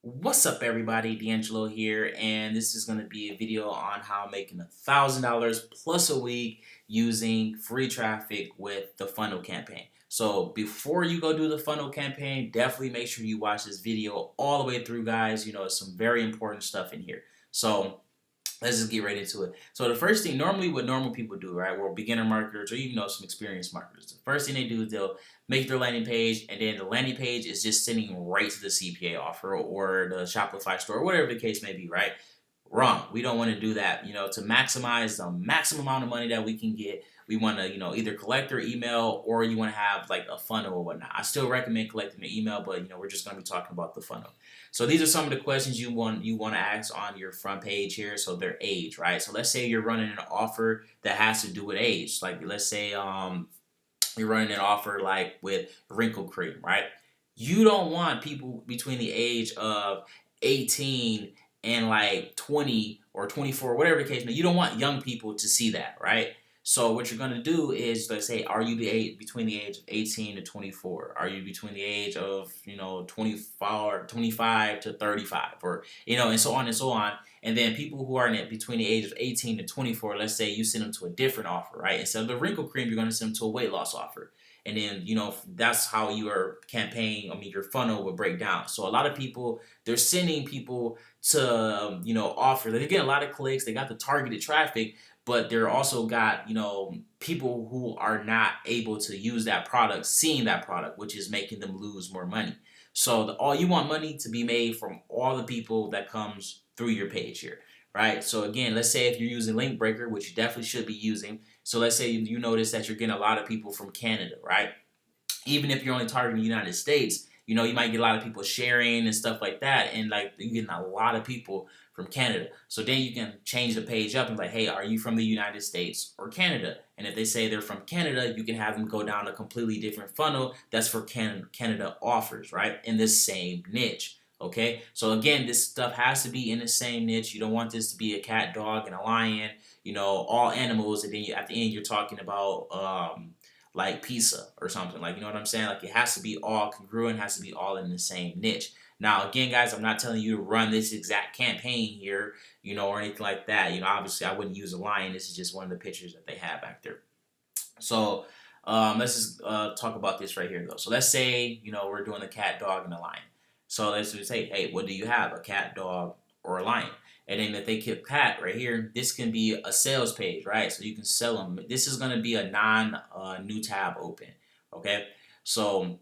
What's up, everybody? D'Angelo here, and this is going to be a video on how I'm making $1,000 plus a week using free traffic with the funnel campaign. So before you go do the funnel campaign, definitely make sure you watch this video all the way through, guys. It's some very important stuff in here. So let's just get right into it. So the first thing, normally what normal people do, right, well, beginner marketers or even some experienced marketers, the first thing they do is they'll make their landing page, and then the landing page is just sending right to the CPA offer or the Shopify store, or whatever the case may be, right? Wrong. We don't want to do that. To maximize the maximum amount of money that we can get, we want to, either collect their email, or you want to have like a funnel or whatnot. I still recommend collecting the email, but we're just going to be talking about the funnel. So these are some of the questions you want to ask on your front page here. So their age, right? So let's say you're running an offer that has to do with age. Like let's say you're running an offer like with wrinkle cream, right? You don't want people between the age of 18 and like 20 or 24, whatever the case may be. You don't want young people to see that, right? So what you're gonna do is, let's say, are you the age between the age of 18 to 24? Are you between the age of 24, 25 to 35, or and so on and so on. And then people who are in it between the age of 18 to 24, let's say you send them to a different offer, right? Instead of the wrinkle cream, you're gonna send them to a weight loss offer. And then that's how your campaign, your funnel would break down. So a lot of people, they're sending people to offer. They get a lot of clicks. They got the targeted traffic, but they're also got people who are not able to use that product, seeing that product, which is making them lose more money. So all you want money to be made from all the people that comes through your page here, right? So again, let's say if you're using Link Breaker, which you definitely should be using. So let's say you notice that you're getting a lot of people from Canada, right? Even if you're only targeting the United States, you might get a lot of people sharing and stuff like that, and like you're getting a lot of people from Canada. So then you can change the page up and like, hey, are you from the United States or Canada? And if they say they're from Canada, you can have them go down a completely different funnel that's for Canada offers, right? In this same niche. Okay, so again, this stuff has to be in the same niche. You don't want this to be a cat, dog, and a lion. All animals, and then at the end you're talking about like pizza or something. Like, you know what I'm saying? Like, it has to be all congruent, has to be all in the same niche. Now, again, guys, I'm not telling you to run this exact campaign here, or anything like that. Obviously, I wouldn't use a lion. This is just one of the pictures that they have back there. So, let's just talk about this right here, though. So, let's say, we're doing the cat, dog, and the lion. So, let's just say, hey, what do you have? A cat, dog, or a lion? And then if they click cat right here, this can be a sales page, right? So you can sell them. This is going to be a new tab open, okay? So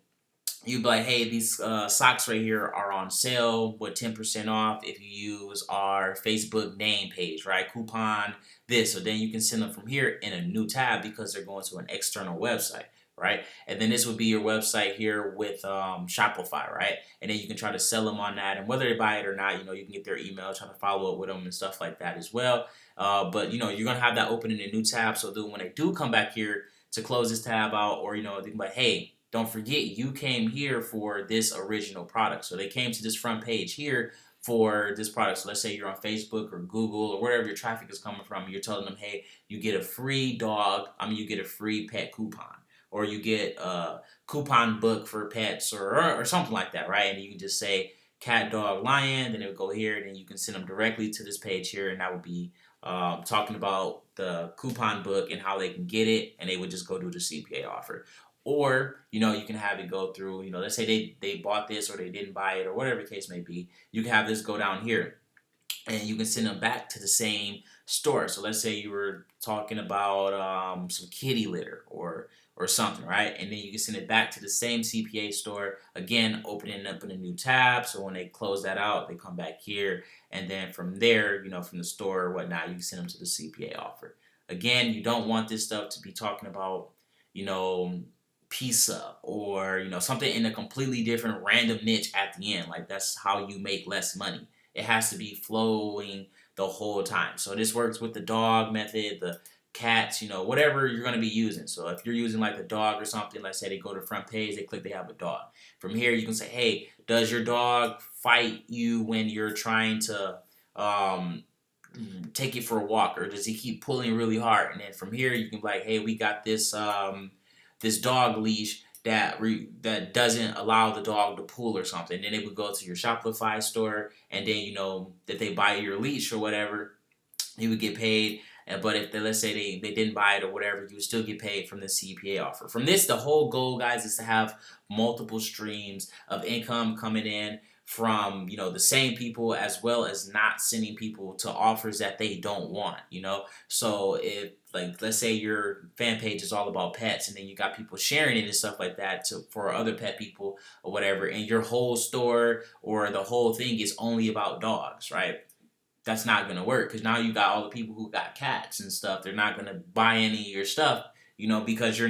you'd be like, hey, these socks right here are on sale with 10% off if you use our Facebook name page, right? Coupon this. So then you can send them from here in a new tab because they're going to an external website, right? And then this would be your website here with Shopify, right? And then you can try to sell them on that. And whether they buy it or not, you can get their email, try to follow up with them and stuff like that as well. But you're going to have that open in a new tab. So then when they do come back here to close this tab out, or, they can be like, hey, don't forget you came here for this original product. So they came to this front page here for this product. So let's say you're on Facebook or Google or wherever your traffic is coming from. You're telling them, hey, you get a free you get a free pet coupon, or you get a coupon book for pets, or something like that, right? And you can just say cat, dog, lion. Then it would go here, and then you can send them directly to this page here, and that would be talking about the coupon book and how they can get it, and they would just go to the CPA offer. Or, you can have it go through, let's say they bought this or they didn't buy it or whatever the case may be. You can have this go down here, and you can send them back to the same store. So let's say you were talking about some kitty litter or something, right? And then you can send it back to the same CPA store, again, opening up in a new tab. So when they close that out, they come back here, and then from there, from the store or whatnot, you can send them to the CPA offer. Again, you don't want this stuff to be talking about, you know, pizza, or something in a completely different random niche at the end. Like, that's how you make less money. It has to be flowing the whole time. So this works with the dog method, the cats, whatever you're going to be using. So if you're using like the dog or something, let's say they go to the front page, they click, they have a dog. From here, you can say, hey, does your dog fight you when you're trying to take it for a walk, or does he keep pulling really hard? And then from here, you can be like, hey, we got this this dog leash. that doesn't allow the dog to pull or something. Then they would go to your Shopify store, and then that they buy your leash or whatever, you would get paid. But if let's say they didn't buy it or whatever, you would still get paid from the CPA offer. From this, the whole goal, guys, is to have multiple streams of income coming in from the same people, as well as not sending people to offers that they don't want. So if, like, let's say your fan page is all about pets, and then you got people sharing it and stuff like that for other pet people or whatever, and your whole store or the whole thing is only about dogs, right? That's not gonna work, because now you got all the people who got cats and stuff. They're not gonna buy any of your stuff, because you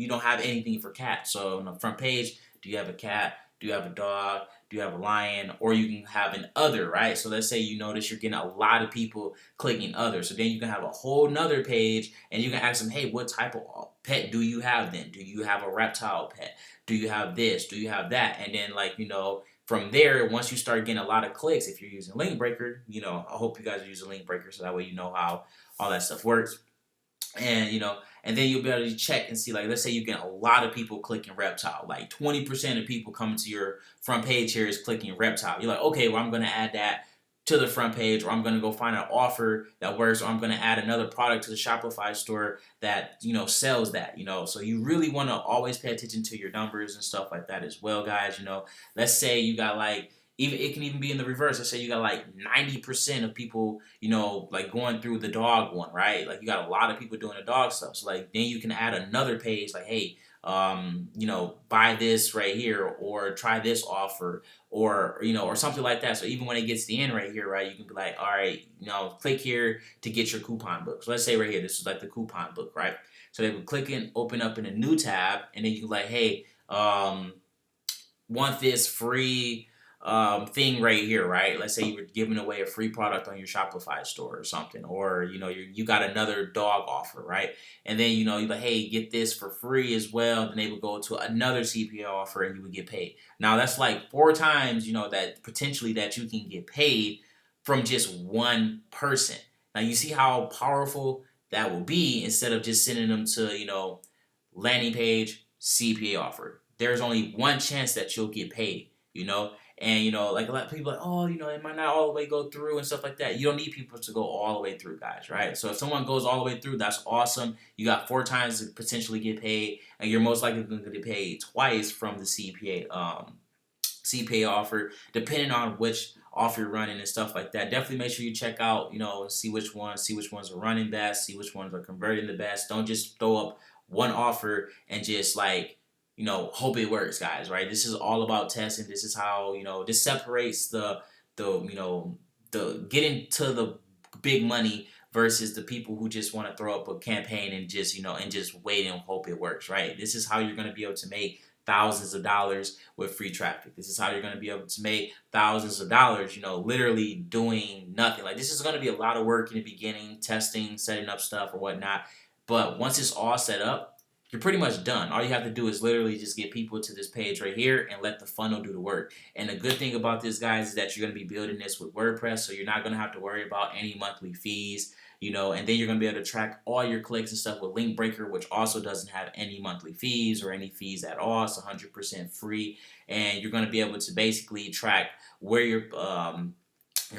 don't have anything for cats. So on the front page, do you have a cat? Do you have a dog? Do you have a lion? Or you can have an other, right? So let's say you notice you're getting a lot of people clicking other. So then you can have a whole nother page, and you can ask them, hey, what type of pet do you have then? Do you have a reptile pet? Do you have this? Do you have that? And then, from there, once you start getting a lot of clicks, if you're using Link Breaker, I hope you guys are using Link Breaker, so that way you know how all that stuff works. And then you'll be able to check and see, like, let's say you get a lot of people clicking reptile, like 20% of people coming to your front page here is clicking reptile. You're like, okay, well, I'm going to add that to the front page, or I'm going to go find an offer that works, or I'm going to add another product to the Shopify store that, sells that, So you really want to always pay attention to your numbers and stuff like that as well, guys. Let's say you got even it can even be in the reverse. Let's say you got 90% of people, going through the dog one, right? Like, you got a lot of people doing the dog stuff. So then you can add another page like, hey, buy this right here, or try this offer, or or something like that. So even when it gets to the end right here, right, you can be like, all right, click here to get your coupon book. So let's say right here, this is like the coupon book, right? So they would click and open up in a new tab, and then you can like, hey, want this free thing right here, right? Let's say you were giving away a free product on your Shopify store or something, or you got another dog offer, right? And then you're like, hey, get this for free as well. Then they would go to another CPA offer, and you would get paid. Now that's like 4 times, that potentially that you can get paid from just one person. Now you see how powerful that will be, instead of just sending them to landing page, CPA offer. There's only one chance that you'll get paid. And like a lot of people are like, oh, it might not all the way go through and stuff like that. You don't need people to go all the way through, guys, right? So if someone goes all the way through, that's awesome. You got 4 times to potentially get paid, and you're most likely going to get paid twice from the CPA offer, depending on which offer you're running and stuff like that. Definitely make sure you check out, see which ones are running best, see which ones are converting the best. Don't just throw up one offer and just hope it works, guys, right? This is all about testing. This is how, this separates the getting to the big money versus the people who just want to throw up a campaign and just, and just wait and hope it works, right? This is how you're going to be able to make thousands of dollars with free traffic. This is how you're going to be able to make thousands of dollars, literally doing nothing. Like, this is going to be a lot of work in the beginning, testing, setting up stuff or whatnot. But once it's all set up, you're pretty much done. All you have to do is literally just get people to this page right here and let the funnel do the work. And the good thing about this, guys, is that you're going to be building this with WordPress, so you're not going to have to worry about any monthly fees, and then you're going to be able to track all your clicks and stuff with Link Breaker, which also doesn't have any monthly fees or any fees at all. It's 100% free, and you're going to be able to basically track where your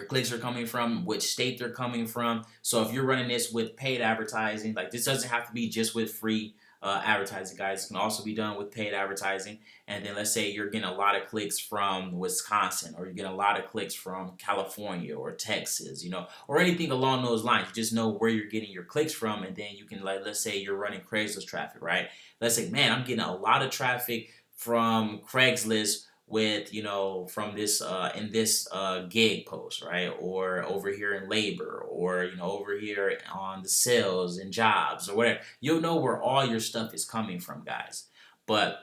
clicks are coming from, which state they're coming from. So if you're running this with paid advertising, like, this doesn't have to be just with free advertising, guys. It can also be done with paid advertising. And then let's say you're getting a lot of clicks from Wisconsin, or you're getting a lot of clicks from California or Texas, or anything along those lines. You just know where you're getting your clicks from, and then you can, let's say you're running Craigslist traffic, right? Let's say, man, I'm getting a lot of traffic from Craigslist with from this in this gig post, right, or over here in labor, or over here on the sales and jobs or whatever. You'll know where all your stuff is coming from, guys. But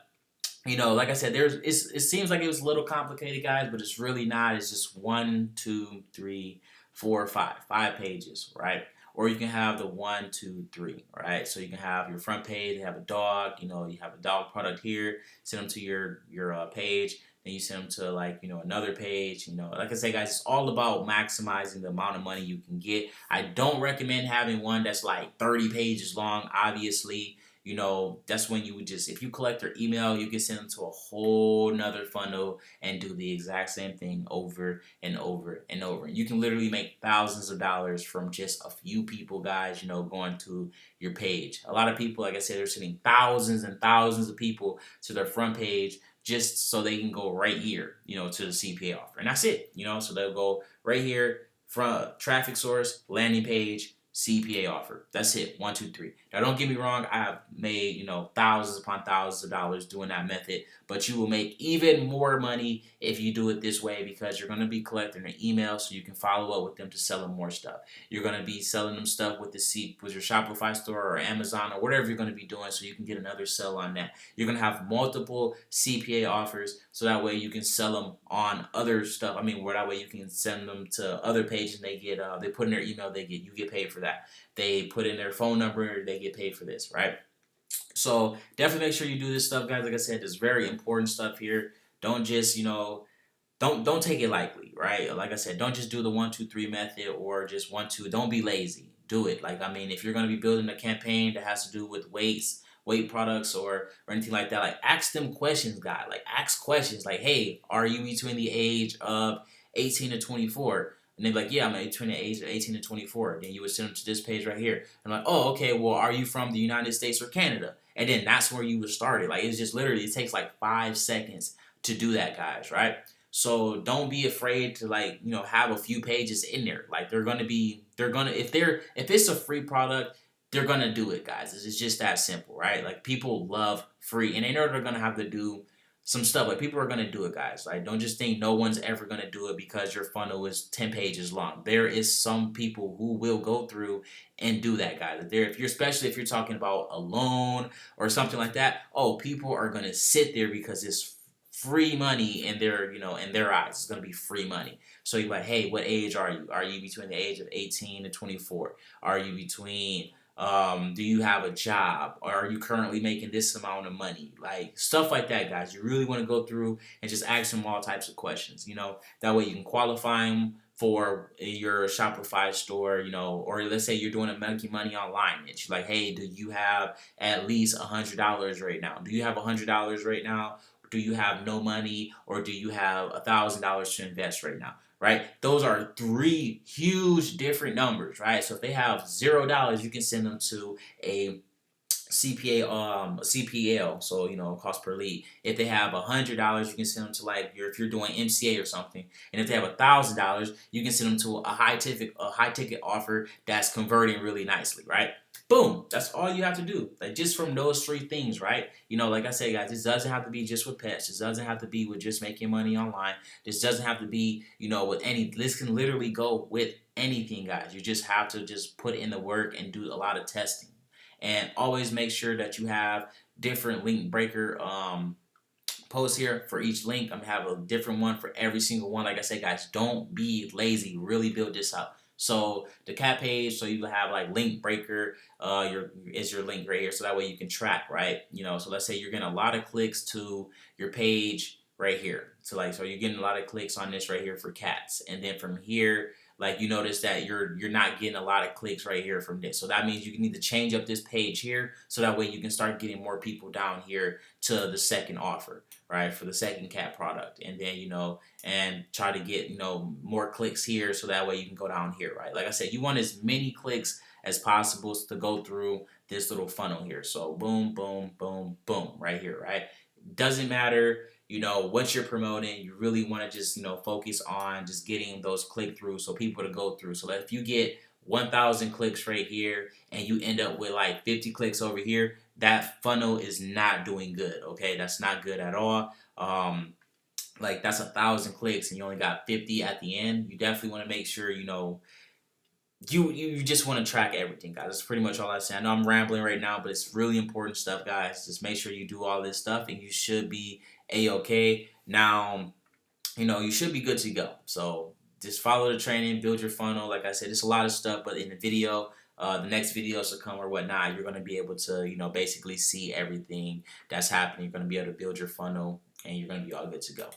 like I said, it seems like it was a little complicated, guys, but it's really not. It's just 1, 2, 3, 4, 5 pages, right? Or you can have the 1, 2, 3, right? So you can have your front page, you have a dog, you have a dog product here, send them to your page. Then you send them to another page. Like I say, guys, it's all about maximizing the amount of money you can get. I don't recommend having one that's like 30 pages long, obviously. you know, that's when you would just, if you collect their email, you can send them to a whole nother funnel and do the exact same thing over and over and over. You can literally make thousands of dollars from just a few people, guys, you know, going to your page. A lot of people, like I said, they're sending thousands and thousands of people to their front page just so they can go right here, you know, to the CPA offer. And that's it, you know, so they'll go right here, from traffic source, landing page, CPA offer. That's it. 1, 2, 3. Now, don't get me wrong. I have made, you know, thousands upon thousands of dollars doing that method, but you will make even more money if you do it this way because you're going to be collecting their email so you can follow up with them to sell them more stuff. You're going to be selling them stuff with with your Shopify store or Amazon or whatever you're going to be doing so you can get another sell on that. You're going to have multiple CPA offers so that way you can sell them on other stuff. I mean, where that way you can send them to other pages and they get, they put in their email, you get paid for that. They put in their phone number, they get paid for this, right? So definitely make sure you do this stuff, guys. Like I said, there's very important stuff here. Don't just, you know, don't take it lightly, right? Like I said, don't just do the 1, 2, 3 method or just 1, 2. Don't be lazy. Do it. Like, I mean, if you're gonna be building a campaign that has to do with weight products or anything like that, like ask them questions, guys. Like ask questions like, hey, are you between the age of 18 to 24? And they'd be like, yeah, I'm between the age of 18 to 24. Then you would send them to this page right here. And I'm like, oh, okay, well, are you from the United States or Canada? And then that's where you would start it. Like, it's just literally, it takes like 5 seconds to do that, guys, right? So don't be afraid to, like, you know, have a few pages in there. Like if it's a free product, they're gonna do it, guys. It's just that simple, right? Like people love free, and they know they're gonna have to do some stuff. Like people are gonna do it, guys. Like don't just think no one's ever gonna do it because your funnel is 10 pages long. There is some people who will go through and do that, guys. If you're, especially if you're talking about a loan or something like that, oh, people are gonna sit there because it's free money in their, you know, in their eyes. It's gonna be free money. So you're like, hey, what age are you? Are you between the age of 18 to 24? Are you between do you have a job? Or are you currently making this amount of money? Like stuff like that, guys. You really want to go through and just ask them all types of questions. You know, that way you can qualify them for your Shopify store. You know, or let's say you're doing a making money online. It's like, hey, do you have at least $100 right now? Do you have $100 right now? Do you have no money, or do you have $1,000 to invest right now? Right? Those are 3 huge different numbers, right? So if they have $0, you can send them to a CPL, so you know, cost per lead. If they have $100, you can send them to like if you're doing MCA or something. And if they have $1,000, you can send them to a high ticket offer that's converting really nicely, right? Boom. That's all you have to do. Like just from those 3 things, right? You know, like I say, guys, this doesn't have to be just with pets. This doesn't have to be with just making money online. This doesn't have to be, you know, with any. This can literally go with anything, guys. You just have to just put in the work and do a lot of testing. And always make sure that you have different link breaker posts here for each link. I'm gonna have a different one for every single one. Like I said, guys, don't be lazy. Really build this out. So the cat page, so you have like link breaker, your link right here, so that way you can track, right? You know, so let's say you're getting a lot of clicks to your page right here. So you're getting a lot of clicks on this right here for cats, and then from here, like you notice that you're not getting a lot of clicks right here from this. So that means you need to change up this page here so that way you can start getting more people down here to the second offer, right? For the second cat product. And then, you know, and try to get, you know, more clicks here so that way you can go down here, right? Like I said, you want as many clicks as possible to go through this little funnel here. So boom, boom, boom, boom, right here, right? Doesn't matter, you know, what you're promoting. You really want to just, you know, focus on just getting those click through, so people to go through. So that if you get 1,000 clicks right here and you end up with like 50 clicks over here, that funnel is not doing good. Okay, that's not good at all. Like that's 1,000 clicks and you only got 50 at the end. You definitely want to make sure, you know, you just want to track everything, guys. That's pretty much all I say. I know I'm rambling right now, but it's really important stuff, guys. Just make sure you do all this stuff and you should be a-okay. Now, you know, you should be good to go. So just follow the training, build your funnel. Like I said, it's a lot of stuff, but in the video, the next videos to come or whatnot, you're going to be able to, you know, basically see everything that's happening. You're going to be able to build your funnel and you're going to be all good to go.